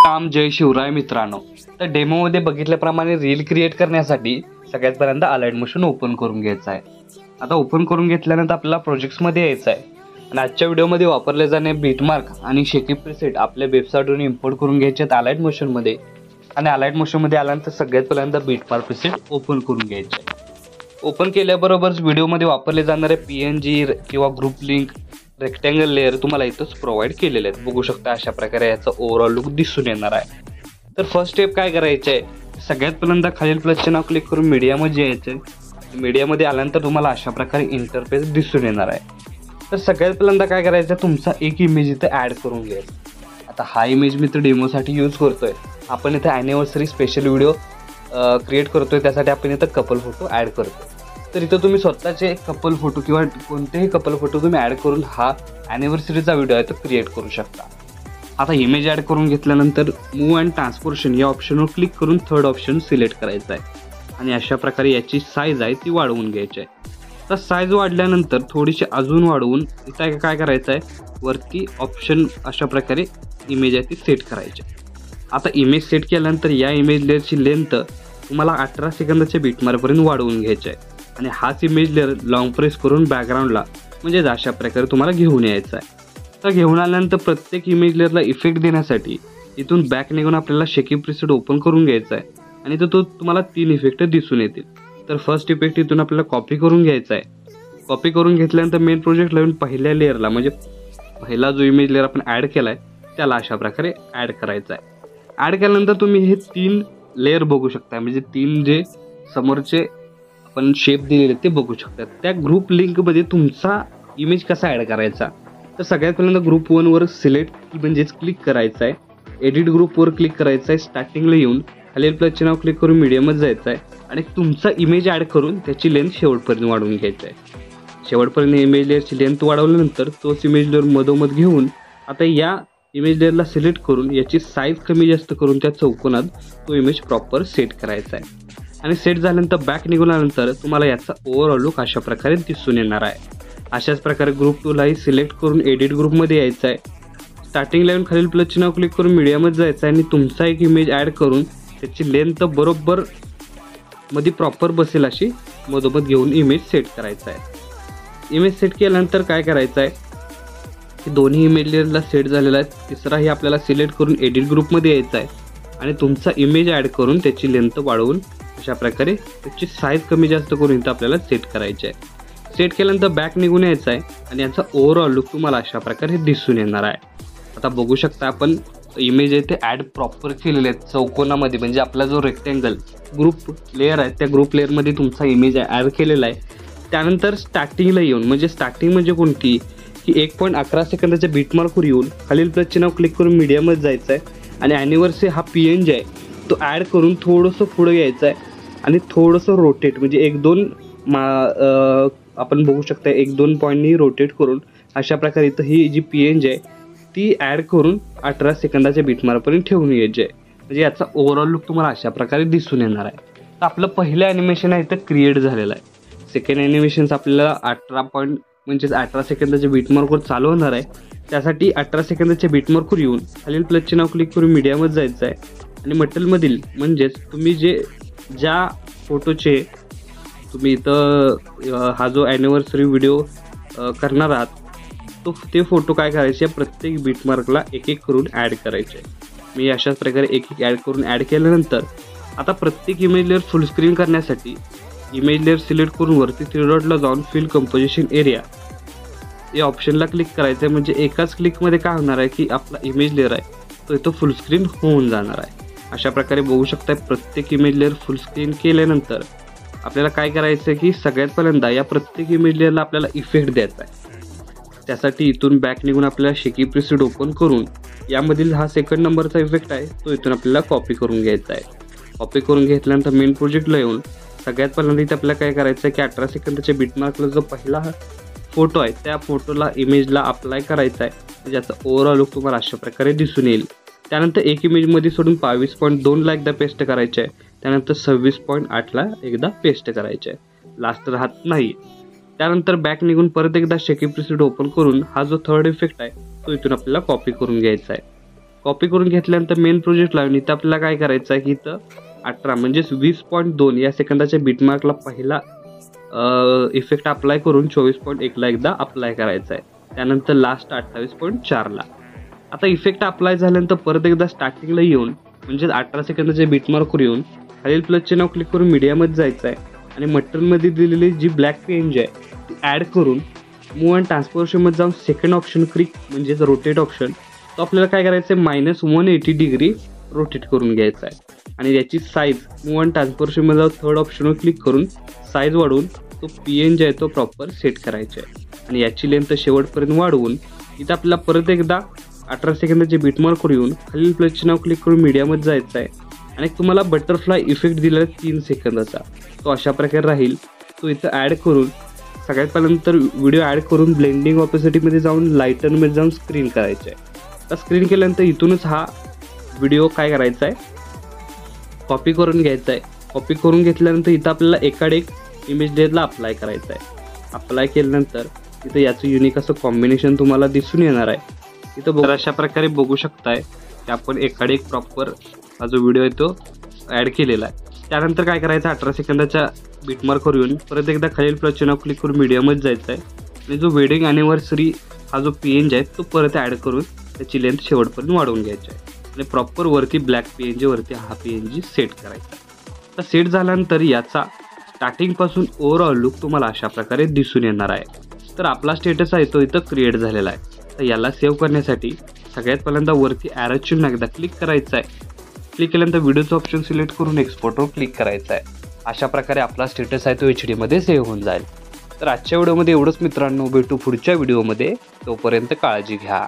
राम जय शिवराय मित्रांनो. तर डेमोमध्ये बघितल्याप्रमाणे रील क्रिएट करण्यासाठी सगळ्यात पहिल्यांदा अलाइट मोशन ओपन करून घ्यायचं आहे. आता ओपन करून घेतल्यानंतर आपल्याला प्रोजेक्ट्समध्ये यायचं आहे आणि आजच्या व्हिडिओमध्ये वापरले जाणारे बीटमार्क आणि शेकी प्रीसेट आपल्या वेबसाईटवरून इम्पोर्ट करून घ्यायचे आहेत अलाइट मोशनमध्ये. आणि अलाइट मोशनमध्ये आल्यानंतर सगळ्यात पहिल्यांदा बीटमार्क प्रीसेट ओपन करून घ्यायचे. ओपन केल्याबरोबरच व्हिडिओमध्ये वापरले जाणारे PNG किंवा ग्रुप लिंक रेक्टँगल लेअर तुम्हाला इथंच प्रोव्हाइड केलेले आहेत. बघू शकता अशा प्रकारे याचा ओव्हरऑल लुक दिसून येणार आहे. तर फर्स्ट स्टेप काय करायचं आहे, सगळ्यात पहिल्यांदा खालील प्लसचे नाव क्लिक करून मीडियामध्ये यायचं आहे. मीडियामध्ये आल्यानंतर तुम्हाला अशा प्रकारे इंटरफेस दिसून येणार आहे. तर सगळ्यात पहिल्यांदा काय करायचं आहे, तुमचा एक इमेज इथं ॲड करून घ्यायचा. आता हा इमेज मी तर डेमोसाठी यूज करतोय. आपण इथं ॲनिव्हर्सरी स्पेशल व्हिडिओ क्रिएट करतोय, त्यासाठी आपण इथं कपल फोटो ॲड करतो. तर इथं तुम्ही स्वतःचे कपल फोटो किंवा कोणतेही कपल फोटो तुम्ही ॲड करून हा ॲनिव्हर्सरीचा व्हिडिओ आहे तो क्रिएट करू शकता. आता इमेज ॲड करून घेतल्यानंतर मूव्ह अँड ट्रान्सपोर्शन या ऑप्शनवर क्लिक करून थर्ड ऑप्शन सिलेक्ट करायचं आहे आणि अशा प्रकारे याची साईज आहे ती वाढवून घ्यायची आहे. तर साईज वाढल्यानंतर थोडीशी अजून वाढवून इथं काय करायचं आहे, वरती ऑप्शन अशा प्रकारे इमेज आहे ती सेट करायची. आता इमेज सेट केल्यानंतर या इमेज लेअरची लेंथ तुम्हाला 18 सेकंदाच्या बीटमार्कपर्यंत वाढवून घ्यायची आहे आणि हाच इमेज लेअर लॉंग प्रेस करून बॅकग्राऊंडला म्हणजे अशा प्रकारे तुम्हाला घेऊन यायचा आहे. तर घेऊन आल्यानंतर प्रत्येक इमेज लेअरला इफेक्ट देण्यासाठी इथून बॅक निघून आपल्याला शेकी प्रीसेट ओपन करून घ्यायचा आहे आणि तो तुम्हाला 3 इफेक्ट दिसून येतील. तर फर्स्ट इफेक्ट इथून आपल्याला कॉपी करून घ्यायचा आहे. कॉपी करून घेतल्यानंतर मेन प्रोजेक्ट लावून पहिल्या लेअरला म्हणजे पहिला जो इमेज लेअर आपण ॲड केला आहे त्याला अशा प्रकारे ॲड करायचा आहे. ॲड केल्यानंतर तुम्ही हे 3 लेअर बघू शकता, म्हणजे 3 जे समोरचे आपण शेप दिलेले ते बघू शकता. त्या ग्रुप लिंकमध्ये तुमचा इमेज कसा ॲड करायचा, तर सगळ्यात पहिल्यांदा ग्रुप 1वर सिलेक्ट म्हणजेच क्लिक करायचं आहे. एडिट ग्रुपवर क्लिक करायचं आहे. स्टार्टिंगला येऊन खालील प्लसचे नाव क्लिक करून मीडियममध्ये जायचं आहे आणि तुमचा इमेज ॲड करून त्याची लेंथ शेवटपर्यंत वाढवून घ्यायचं आहे. शेवटपर्यंत इमेज लेअरची लेंथ वाढवल्यानंतर तोच इमेज लेअर मधोमध घेऊन आता या इमेज लेअरला सिलेक्ट करून याची साईज कमी जास्त करून त्या चौकोनात तो इमेज प्रॉपर सेट करायचा आहे. आणि सेट झाल्यानंतर बॅक निघाल्यानंतर तुम्हाला याचा ओव्हरऑल लुक अशा प्रकारे दिसून येणार आहे. अशाच प्रकारे ग्रुप 2लाही सिलेक्ट करून एडिट ग्रुपमध्ये यायचं आहे. स्टार्टिंगला येऊन खालील प्लसचे नाव क्लिक करून मीडियामध्ये जायचं आहे आणि तुमचा एक इमेज ॲड करून त्याची लेंथ बरोबर मध्ये प्रॉपर बसेल अशी मधोमध घेऊन इमेज सेट करायचा आहे. इमेज सेट केल्यानंतर काय करायचं आहे की दोन्ही इमेज लेअरला सेट झालेला आहे. तिसराही आपल्याला सिलेक्ट करून एडिट ग्रुपमध्ये यायचं आहे आणि तुमचा इमेज ॲड करून त्याची लेंथ वाढवून अशा प्रकारे त्याची साईज कमी जास्त करून इथं आपल्याला सेट करायची आहे. सेट केल्यानंतर बॅक निघून यायचं आहे आणि याचा ओव्हरऑल लुक तुम्हाला अशा प्रकारे दिसून येणार आहे. आता बघू शकता आपण इमेज आहे ते ॲड प्रॉपर केलेले आहेत चौकोनामध्ये, म्हणजे आपला जो रेक्टँगल ग्रुप लेअर आहे त्या ग्रुप लेअरमध्ये तुमचा इमेज ॲड केलेला आहे. त्यानंतर स्टार्टिंगला येऊन म्हणजे स्टार्टिंग म्हणजे कोणती की 1.11 सेकंदाच्या बीटमार्कवर येऊन खालील प्लसचे नाव क्लिक करून मीडियामध्ये जायचं आहे आणि ॲनिव्हर्सरी हा PNG आहे तो ॲड करून थोडंसं पुढं यायचं आहे आणि थोडंसं रोटेट म्हणजे 1-2 आपण बघू शकता 1-2 पॉईंटनी रोटेट करून अशा प्रकारे इथं ही जी PNG आहे ती ॲड करून 18 सेकंदाच्या बीटमार्कपर्यंत ठेवून यायची आहे. म्हणजे याचा ओव्हरऑल लुक तुम्हाला अशा प्रकारे दिसून येणार आहे. तर आपलं पहिलं ॲनिमेशन आहे इथं क्रिएट झालेलं आहे. सेकंड ॲनिमेशन्स आपल्याला 18 सेकंदाच्या बीटमार्कवर चालू होणार आहे. त्यासाठी 18 सेकंदाच्या बीटमार्कवर येऊन खालील प्लसचे नाव क्लिक करून मीडियामध्ये जायचं आहे आणि मटेरियलमधील म्हणजेच तुम्ही ज्या फोटोचे तुम्ही इथं हा जो ॲनिव्हर्सरी व्हिडिओ करणार आहात तो ते फोटो काय करायचे, प्रत्येक बीटमार्कला एक एक करून ॲड करायचे. मी अशाच प्रकारे एक एक ॲड करून ॲड केल्यानंतर आता प्रत्येक इमेज लेअर फुल स्क्रीन करण्यासाठी इमेज लेअर सिलेक्ट करून वरती 3 डॉटला जाऊन फिल कंपोजिशन एरिया या ऑप्शनला क्लिक करायचं आहे. म्हणजे एकाच क्लिकमध्ये काय होणार आहे की आपला इमेज लेअर आहे तो इथं फुल स्क्रीन होऊन जाणार आहे. अशा प्रकारे बघू शकता प्रत्येक इमेज लेअर फुल स्क्रीन केल्यानंतर आपल्याला काय करायचं आहे की सगळ्यात पहिल्यांदा या प्रत्येक इमेज लेअरला आपल्याला इफेक्ट द्यायचा आहे. त्यासाठी इथून बॅक निघून आपल्याला शेकी प्रीसेट ओपन करून यामधील हा सेकंड नंबरचा इफेक्ट आहे तो इथून आपल्याला कॉपी करून घ्यायचा आहे. कॉपी करून घेतल्यानंतर मेन प्रोजेक्टला येऊन सगळ्यात पहिल्यांदा इथे आपल्याला काय करायचं आहे की 18 सेकंदाच्या बीटमार्कला जो पहिला फोटो आहे त्या फोटोला इमेजला अप्लाय करायचा आहे. ज्याचा ओव्हरऑल लुक तुम्हाला अशा प्रकारे दिसून येईल. त्यानंतर एक इमेजमध्ये सोडून 22.2ला एकदा पेस्ट करायचे आहे. त्यानंतर 26.8ला एकदा पेस्ट करायचे आहे. लास्ट राहत नाही. त्यानंतर बॅक निघून परत एकदा शेकी प्रीसेट ओपन करून हा जो थर्ड इफेक्ट आहे तो इथून आपल्याला कॉपी करून घ्यायचा आहे. कॉपी करून घेतल्यानंतर मेन प्रोजेक्ट लावून इथं आपल्याला काय करायचं आहे की इथं 18 म्हणजेच 20.2 या सेकंदाच्या बीटमार्कला पहिला इफेक्ट अप्लाय करून 24.1ला एकदा अप्लाय करायचा आहे. त्यानंतर लास्ट 28.4ला. आता इफेक्ट अप्लाय झाल्यानंतर परत एकदा स्टार्टिंगला येऊन म्हणजेच 18 सेकंदाच्या बीटमार्कवर येऊन खालील प्लसचे नाव क्लिक करून मीडियामध्ये जायचं आहे आणि मटेरियलमध्ये दिलेली जी ब्लॅक पेंज आहे ती ॲड करून मूव अँड ट्रान्सफॉर्मेशनमध्ये जाऊन सेकंड ऑप्शन क्लिक म्हणजेच रोटेट ऑप्शन तो आपल्याला काय करायचं आहे -180 डिग्री रोटेट करून घ्यायचा आहे आणि याची साईज मूव अँड ट्रान्सफॉर्मेशनमध्ये जाऊन थर्ड ऑप्शनवर क्लिक करून साईज वाढवून तो PNG आहे तो प्रॉपर सेट करायचा आहे आणि याची लेंथ शेवटपर्यंत वाढवून इथं आपल्याला परत एकदा 18 सेकंदाचे बीटमार्कवर येऊन खालील प्लसचे नाव क्लिक करून मीडियामध्ये जायचं आहे आणि तुम्हाला बटरफ्लाय इफेक्ट दिलेला 3 सेकंदाचा तो अशा प्रकारे राहील. तो इथं ॲड करून सगळ्यात पहिल्यांतर व्हिडिओ ॲड करून ब्लेंडिंग ऑपॅसिटीमध्ये जाऊन लाईटनमध्ये जाऊन स्क्रीन करायचं आहे. तर स्क्रीन केल्यानंतर इथूनच हा व्हिडिओ काय करायचा आहे कॉपी करून घ्यायचा आहे. कॉपी करून घेतल्यानंतर इथं आपल्याला एकाड एक इमेज डेला अप्लाय करायचं आहे. अप्लाय केल्यानंतर इथं याचं युनिक असं कॉम्बिनेशन तुम्हाला दिसून येणार आहे. इथं बघा अशा प्रकारे बघू शकताय की आपण एकाड एक प्रॉपर हा जो व्हिडिओ आहे तो ॲड केलेला आहे. त्यानंतर काय करायचं 18 सेकंदाच्या बीटमार्कवर येऊन परत एकदा खालील प्लसचे नाव क्लिक करून मीडियामध्ये जायचं आहे आणि जो वेडिंग ॲनिव्हर्सरी हा जो PNG आहे तो परत ॲड करून त्याची लेंथ शेवटपर्यंत वाढवून घ्यायची आहे आणि प्रॉपर वरती ब्लॅक PNG वरती हा PNG सेट करायचा आहे. तर सेट झाल्यानंतर याचा स्टार्टिंगपासून ओव्हरऑल लुक तुम्हाला अशा प्रकारे दिसून येणार आहे. तर आपला स्टेटस आहे तो इथं क्रिएट झालेला आहे. तर याला सेव्ह करण्यासाठी सगळ्यात पहिल्यांदा वरती ॲरो चिन्ह एकदा क्लिक करायचं आहे. क्लिक केल्यानंतर व्हिडिओचं ऑप्शन सिलेक्ट करून एक्सपोर्टवर क्लिक करायचं आहे. अशा प्रकारे आपला स्टेटस आहे तो HD मध्ये सेव्ह होऊन जाईल. तर आजच्या व्हिडिओमध्ये एवढंच मित्रांनो. भेटू पुढच्या व्हिडिओमध्ये. तोपर्यंत काळजी घ्या.